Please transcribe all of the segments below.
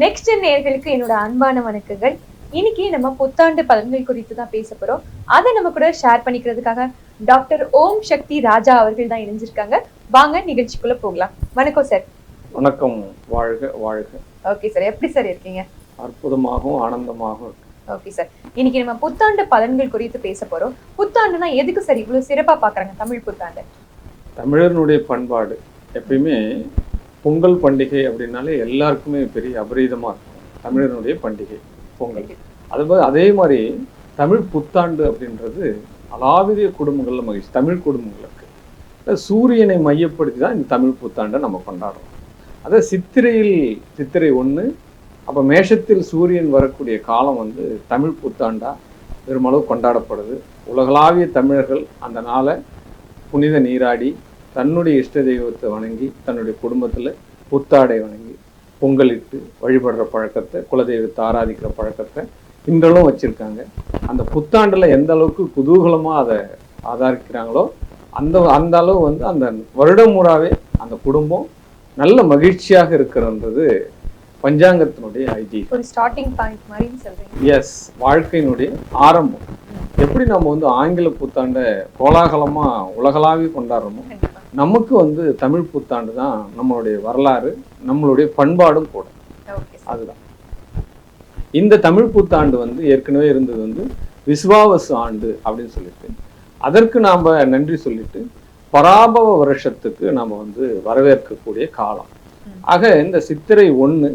Next நேயர்களுக்கு என்னோட அன்பான வணக்கங்கள். இன்னைக்கு நம்ம புத்தாண்டு பலன்கள் குறித்து தான் பேச போறோம். அதை நம்ம கூட ஷேர் பண்ணிக்கிறதுக்காக டாக்டர் ஓம் சக்தி ராஜா அவர்கள் தான் இணைஞ்சிருக்காங்க. வாங்க நிகழ்ச்சிக்குள்ள போகலாம். வணக்கம் சார். வணக்கம். வாழ்க வாழ்க. ஓகே சார், எப்படி சார் இருக்கீங்க? அற்புதமாகவும் ஆனந்தமாகவும் இருக்கு. ஓகே சார், இன்னைக்கு நம்ம புத்தாண்டு பலன்கள் குறித்து பேச போறோம். புத்தாண்டுனா எதுக்கு சார் இவ்வளவு சிறப்பா பாக்குறாங்க தமிழ் புத்தாண்டு? தமிழர்களுடைய பண்பாடு எப்பயுமே பொங்கல் பண்டிகை அப்படின்னாலே எல்லாருக்குமே பெரிய அபரீதமாக இருக்கும். தமிழனுடைய பண்டிகை பொங்கல். அதே மாதிரி தமிழ் புத்தாண்டு அப்படின்றது அலாவிய குடும்பங்களில் மகிழ்ச்சி. தமிழ் குடும்பங்களுக்கு சூரியனை மையப்படுத்தி தான் இந்த தமிழ் புத்தாண்டை நம்ம கொண்டாடுறோம். அதை சித்திரை 1 அப்போ மேஷத்தில் சூரியன் வரக்கூடிய காலம் தமிழ் புத்தாண்டா பெருமளவு கொண்டாடப்படுது. உலகளாவிய தமிழர்கள் அந்த நாளை புனித நீராடி தன்னுடைய இஷ்ட தெய்வத்தை வணங்கி தன்னுடைய குடும்பத்தில் புத்தாடை வணங்கி பொங்கலிட்டு வழிபடுற பழக்கத்தை, குலதெய்வத்தை ஆராதிக்கிற பழக்கத்தை இன்றளவும் வச்சுருக்காங்க. அந்த புத்தாண்டில் எந்த அளவுக்கு குதூகலமாக அதை ஆதரிக்கிறாங்களோ அந்த அளவு அந்த வருடம் பூராவே அந்த குடும்பம் நல்ல மகிழ்ச்சியாக இருக்கிறது பஞ்சாங்கத்தினுடைய ஐதீகம். ஒரு ஸ்டார்டிங் பாயிண்ட் மாதிரி சொல்றீங்க. எஸ், வாழ்க்கையினுடைய ஆரம்பம். எப்படி நம்ம ஆங்கில புத்தாண்டை கோலாகலமா உலகளாவிய கொண்டாடுறோமோ, நமக்கு தமிழ் புத்தாண்டு தான் நம்மளுடைய வரலாறு, நம்மளுடைய பண்பாடும் கூட. அதுதான் இந்த தமிழ் புத்தாண்டு ஏற்கனவே இருந்தது விஸ்வாவசு ஆண்டு அப்படின்னு சொல்லிட்டு, அதற்கு நாம நன்றி சொல்லிட்டு பராபவ வருஷத்துக்கு நாம வரவேற்கக்கூடிய காலம். ஆக இந்த சித்திரை 1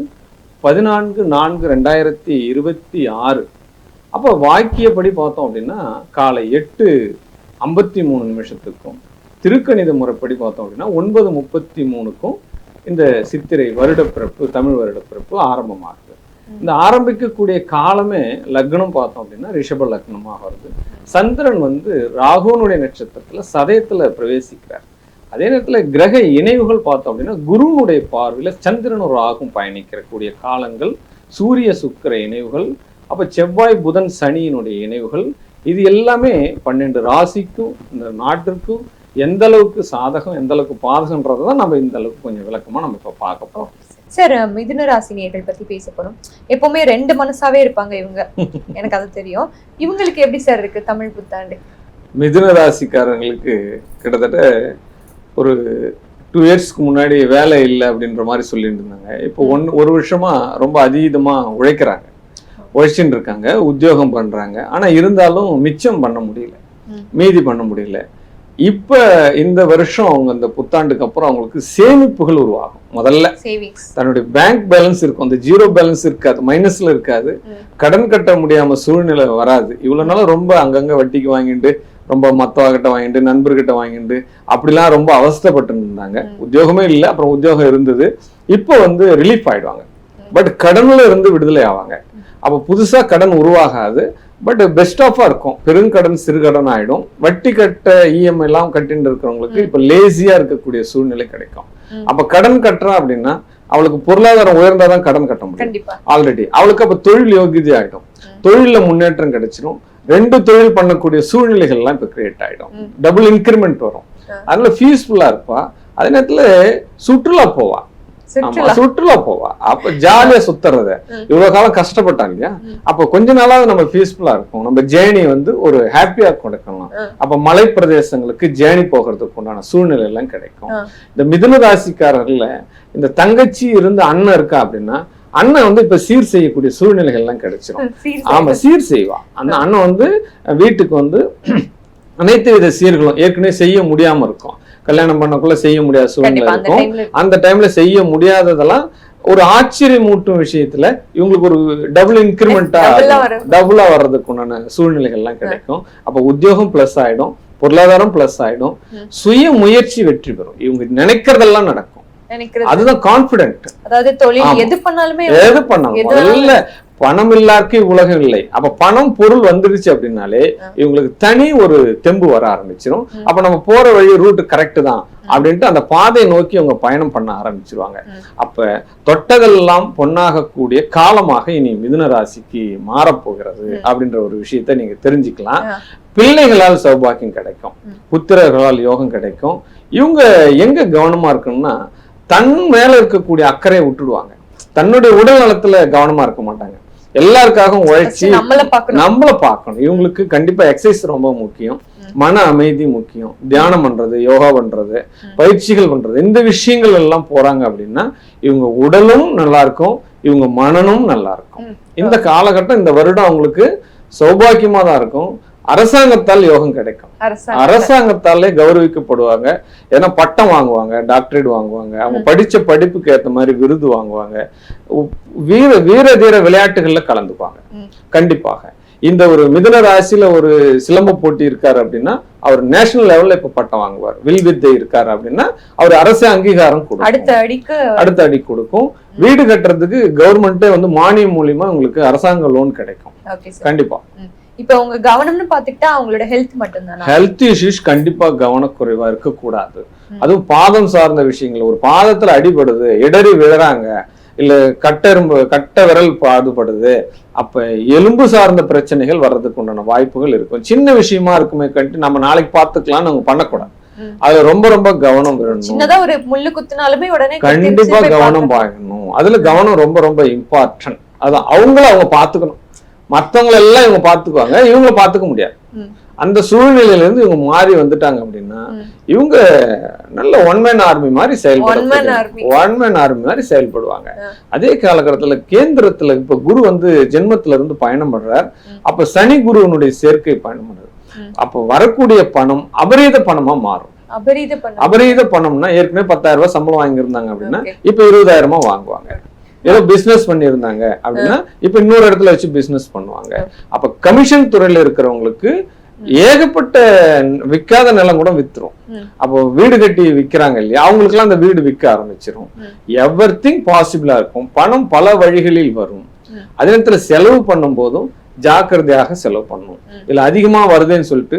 14/4/2026 அப்போ வாக்கியப்படி பார்த்தோம் அப்படின்னா காலை 8:53 திருக்கணித முறைப்படி பார்த்தோம் அப்படின்னா 9:33 இந்த சித்திரை வருடப்பிறப்பு, தமிழ் வருடப்பிறப்பு ஆரம்பமாகுது. இந்த ஆரம்பிக்கக்கூடிய காலமே லக்னம் பார்த்தோம் அப்படின்னா ரிஷப லக்னமாக வருது. சந்திரன் ராகுனுடைய நட்சத்திரத்துல சதயத்துல பிரவேசிக்கிறார். அதே நேரத்தில் கிரக இணைவுகள் பார்த்தோம் அப்படின்னா குருனுடைய பார்வையில சந்திரனும் ராகும் பயணிக்கிறக்கூடிய காலங்கள், சூரிய சுக்கிர இணைவுகள், அப்ப செவ்வாய் புதன் சனியினுடைய இணைவுகள், இது எல்லாமே 12 ராசிக்கும் இந்த நாட்டிற்கும் எந்த அளவுக்கு சாதகம் எந்த அளவுக்கு பாதகன்றதான் நம்ம இந்த அளவுக்கு கொஞ்சம் விளக்கமா நம்ம இப்ப பார்க்க போறோம். சார், மிதுன ராசினியர்கள் பத்தி பேச போறோம். எப்பவுமே 2 மனசாவே இருப்பாங்க இவங்க, எனக்கு அது தெரியும். இவங்களுக்கு எப்படி சார் இருக்கு தமிழ் புத்தாண்டு? மிதுன ராசிக்காரங்களுக்கு கிட்டத்தட்ட ஒரு 2 இயர்ஸ்க்கு முன்னாடி வேலை இல்லை அப்படின்ற மாதிரி சொல்லிட்டு இருந்தாங்க. இப்போ ஒரு வருஷமா ரொம்ப அதீதமா உழைச்சுட்டு இருக்காங்க, உத்தியோகம் பண்றாங்க. ஆனா இருந்தாலும் மிச்சம் பண்ண முடியல, மீதி பண்ண முடியல. இப்ப இந்த வருஷம் அவங்க அந்த புத்தாண்டுக்கு அப்புறம் அவங்களுக்கு சேமிப்புகள் உருவாகும். முதல்ல தன்னுடைய பேங்க் பேலன்ஸ் இருக்கும், அந்த ஜீரோ பேலன்ஸ் இருக்காது, மைனஸ்ல இருக்காது, கடன் கட்ட முடியாம சூழ்நிலை வராது. இவ்வளவு நாள் ரொம்ப அங்கங்க வட்டிக்கு வாங்கிட்டு, ரொம்ப மத்தவகிட்ட வாங்கிட்டு, நண்பர்கிட்ட வாங்கிட்டு அப்படிலாம் ரொம்ப அவஸ்தைப்பட்டு இருந்தாங்க. உத்தியோகமே இல்லை, அப்புறம் உத்தியோகம் இருந்தது. இப்போ ரிலீஃப் ஆயிடுவாங்க. பட் கடன்ல இருந்து விடுதலை ஆவாங்க. அப்போ புதுசா கடன் உருவாகாது, பட் பெஸ்ட் ஆஃபா இருக்கும். பெருங்கடன் சிறுகடன் ஆயிடும். வட்டி கட்ட இஎம்ஐ எல்லாம் கட்டின்னு இருக்கிறவங்களுக்கு இப்ப லேசியா இருக்கக்கூடிய சூழ்நிலை கிடைக்கும். அப்ப கடன் கட்டுறா அப்படின்னா அவளுக்கு பொருளாதாரம் உயர்ந்தாதான் கடன் கட்ட முடியும். ஆல்ரெடி அவளுக்கு அப்ப தொழில் யோகிதை ஆயிடும், தொழில முன்னேற்றம் கிடைச்சிடும். 2 தொழில் பண்ணக்கூடிய சூழ்நிலைகள் எல்லாம் இப்ப கிரியேட் ஆயிடும். டபுள் இன்கிரிமெண்ட் வரும். அதனால பீஸ்ஃபுல்லா இருப்பா. அதே நேரத்துல சுற்றுலா போவா. அப்ப ஜாலியா சுத்துறத இவ்வளவு காலம் கஷ்டப்பட்டாங்க இல்லையா, அப்ப கொஞ்ச நாளாவது நம்ம பீஸ்ஃபுல்லா இருக்கும், நம்ம ஜேர்னி ஒரு ஹாப்பியா கொடுக்கலாம். அப்ப மலை பிரதேசங்களுக்கு ஜேர்னி போகிறதுக்கு உண்டான சூழ்நிலை எல்லாம் கிடைக்கும். இந்த மிதுன ராசிக்காரர்கள்ல இந்த தங்கச்சி இருந்து அண்ணன் இருக்கா அப்படின்னா, அண்ணன் இப்ப சீர் செய்யக்கூடிய சூழ்நிலைகள் எல்லாம் கிடைச்சிடும். ஆமா, சீர் செய்வா. அந்த அண்ணன் வீட்டுக்கு அனைத்து வித சீர்களும் ஏற்கனவே செய்ய முடியாம இருக்கும், கல்யாணம் பண்ணக்குள்ள செய்ய முடியாத சூழ்நிலை இருக்கும். அந்த டைம்ல செய்ய முடியாததெல்லாம் ஒரு ஆச்சரியமூட்டும் விஷயத்துல இவங்களுக்கு ஒரு டபுள் இன்கிரிமெண்டா டபுளா வர்றதுக்கு உண்டான சூழ்நிலைகள் எல்லாம் கிடைக்கும். அப்ப உத்தியோகம் பிளஸ் ஆயிடும், பொருளாதாரம் பிளஸ் ஆயிடும், சுய முயற்சி வெற்றி பெறும். இவங்க நினைக்கிறதெல்லாம் நடக்கும். அதுதான் கான்பிடென்ட். அதாவது தொழில் எது பண்ணாலுமே இல்ல, பணம் இல்லாருக்கு உலகம் இல்லை. அப்ப பணம் பொருள் வந்துருச்சு அப்படின்னாலே இவங்களுக்கு தனி ஒரு தெம்பு வர ஆரம்பிச்சிடும். அப்ப நம்ம போற வழி ரூட் கரெக்ட் தான் அப்படின்ட்டு அந்த பாதையை நோக்கி அவங்க பயணம் பண்ண ஆரம்பிச்சிருவாங்க. அப்ப தொட்டதெல்லாம் பொன்னாகக்கூடிய காலமாக இனி மிதுன ராசிக்கு மாறப்போகிறது அப்படின்ற ஒரு விஷயத்த நீங்க தெரிஞ்சுக்கலாம். பிள்ளைகளால் சௌபாக்கியம் கிடைக்கும், புத்திரர்களால் யோகம் கிடைக்கும். இவங்க எங்க கவனமா இருக்கணும்னா, தன் மேல இருக்கக்கூடிய அக்கறையை விட்டுடுவாங்க. தன்னுடைய உடல் நலத்துல கவனமா இருக்க மாட்டாங்க. எல்லாருக்காகவும் உழைச்சி நம்மள பார்க்கணும். இவங்களுக்கு கண்டிப்பா எக்ஸசைஸ் ரொம்ப முக்கியம், மன அமைதி முக்கியம், தியானம் பண்றது, யோகா பண்றது, பயிற்சிகள் பண்றது, இந்த விஷயங்கள் எல்லாம் போறாங்க அப்படின்னா இவங்க உடலும் நல்லா இருக்கும், இவங்க மனனும் நல்லா இருக்கும். இந்த காலகட்டம், இந்த வருடம் அவங்களுக்கு சௌபாக்கியமா தான் இருக்கும். அரசாங்கத்தால் யோகம் கிடைக்கும், அரசாங்கத்தாலே கௌரவிக்கப்படுவாங்க. ஏன்னா பட்டம் வாங்குவாங்க, டாக்டரேட் வாங்குவாங்க, அவங்க படிச்ச படிப்புக்கு ஏற்ற மாதிரி விருது வாங்குவாங்க, வீர தீர விளையாட்டுகள்ல கலந்துப்பாங்க. கண்டிப்பாக இந்த ஒரு மிதுன ராசியில ஒரு சிலம்ப போட்டி இருக்காரு அப்படின்னா அவர் நேஷனல் லெவல்ல இப்ப பட்டம் வாங்குவார். வில் வித்தை இருக்காரு அப்படின்னா அவர் அரசு அங்கீகாரம் கொடுக்கும், அடுத்த அடி கொடுக்கும். வீடு கட்டுறதுக்கு கவர்மெண்ட்டே வந்து மானியம் மூலியமா உங்களுக்கு அரசாங்க லோன் கிடைக்கும். கண்டிப்பா. இப்ப உங்க கவனம்னு பாத்துக்கிட்டா அவங்களோட ஹெல்த் மட்டும்தான். ஹெல்த் இஷ்யூஸ் கண்டிப்பா கவனக்குறைவா இருக்க கூடாது. அதுவும் பாதம் சார்ந்த விஷயங்கள், ஒரு பாதத்துல அடிபடுது, இடறி விழுறாங்க, இல்ல கட்ட விரல் பாடுபடுது, அப்ப எலும்பு சார்ந்த பிரச்சனைகள் வர்றதுக்கு உண்டான வாய்ப்புகள் இருக்கும். சின்ன விஷயமா இருக்குமே கண்டு நம்ம நாளைக்கு பாத்துக்கலாம்னு அவங்க பண்ணக்கூடாது. அது ரொம்ப ரொம்ப கவனம் வேணும். ஒரு முள்ளு குத்துனாலுமே உடனே கண்டிப்பா கவனம் பாக்கணும். அதுல கவனம் ரொம்ப ரொம்ப இம்பார்ட்டன்ட். அதான் அவங்க பாத்துக்கணும். மத்தவங்களை எல்லாம் இவங்க பாத்துக்குவாங்க, இவங்களை பாத்துக்க முடியாது. அந்த சூழ்நிலையில இருந்து இவங்க மாறி வந்துட்டாங்க அப்படின்னா இவங்க நல்ல ஒன் மேன் ஆர்மி மாதிரி செயல்படுவாங்க. அதே காலகட்டத்துல கேந்திரத்துல இப்ப குரு வந்து ஜென்மத்துல இருந்து பயணம் பண்றார். அப்ப சனி குருவனுடைய சேர்க்கை பயணம் பண்றாரு. அப்ப வரக்கூடிய பணம் அபரீத பணமா மாறும். அபரீத பணம்னா ஏற்கனவே 10,000 ரூபாய் சம்பளம் வாங்கியிருந்தாங்க அப்படின்னா இப்ப 20,000 வாங்குவாங்க. ஏதோ பிசினஸ் பண்ணியிருந்தாங்க அப்படின்னா இப்ப இன்னொரு இடத்துல வச்சு பிசினஸ் பண்ணுவாங்க. அப்ப கமிஷன் துறையில இருக்கிறவங்களுக்கு ஏகப்பட்ட விற்காத நிலம் கூட வித்துரும். அப்போ வீடு கட்டி விற்கிறாங்க இல்லையா, அவங்களுக்கு எல்லாம் அந்த வீடு விற்க ஆரம்பிச்சிடும். எவ்ரிதிங் பாசிபிளா இருக்கும். பணம் பல வழிகளில் வரும். அதே நேரத்துல செலவு பண்ணும் போதும் ஜாக்கிரதையாக செலவு பண்ணணும். இல்ல அதிகமா வருதுன்னு சொல்லிட்டு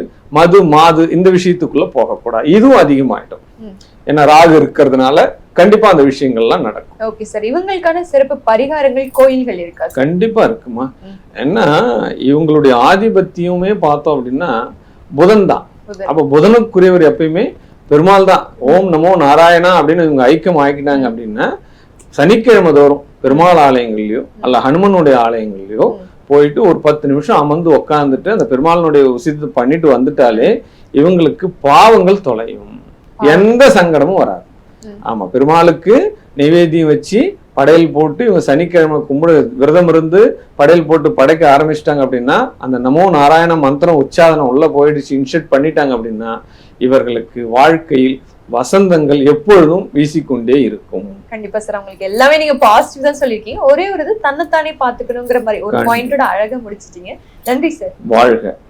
மாது இந்த விஷயத்துக்குள்ள போகக்கூடாது. இதுவும் அதிகமாயிடும். ஏன்னா ராகு இருக்கிறதுனால கண்டிப்பா அந்த விஷயங்கள்லாம் நடக்கும். ஓகே சார், இவங்களுக்கான சிறப்பு பரிகாரங்கள் கோயில்கள் இருக்கா? கண்டிப்பா இருக்குமா. ஏன்னா இவங்களுடைய ஆதிபத்தியமே பார்த்தோம் அப்படின்னா புதன் தான். அப்ப புதனுக்குரியவர் எப்பயுமே பெருமாள் தான். ஓம் நமோ நாராயணா அப்படின்னு இவங்க ஐக்கியம் ஆக்கிட்டாங்க அப்படின்னா சனிக்கிழமை தோறும் பெருமாள் ஆலயங்கள்லயோ அல்ல ஹனுமனுடைய ஆலயங்கள்லயோ போயிட்டு ஒரு 10 நிமிஷம் அமர்ந்து உட்காந்துட்டு அந்த பெருமாளுடைய உசித்து பண்ணிட்டு வந்துட்டாலே இவங்களுக்கு பாவங்கள் தொலையும், எந்த சங்கடமும் வராது. ஆமா, பெருமாளுக்கு நைவேத்தியம் வச்சு படையல் போட்டு இவங்க சனிக்கிழமை விரதம் இருந்து படையல் போட்டு படைக்க ஆரம்பிச்சிட்டாங்க அப்படின்னா அந்த நமோ நாராயண மந்திரம் உச்சாதனம் உள்ள போயிடுச்சு, இன்ஷெட் பண்ணிட்டாங்க அப்படின்னா இவர்களுக்கு வாழ்க்கையில் வசந்தங்கள் எப்பொழுதும் வீசிக்கொண்டே இருக்கும். கண்டிப்பா சார், உங்களுக்கு எல்லாமே நீங்க பாசிட்டிவ் தான் சொல்லிருக்கீங்க. ஒரே ஒரு இது தன்னைத்தானே பாத்துக்கணுங்கிற மாதிரி ஒரு பாயிண்டோட அழகா முடிச்சிட்டீங்க. நன்றி சார். வாழ்க.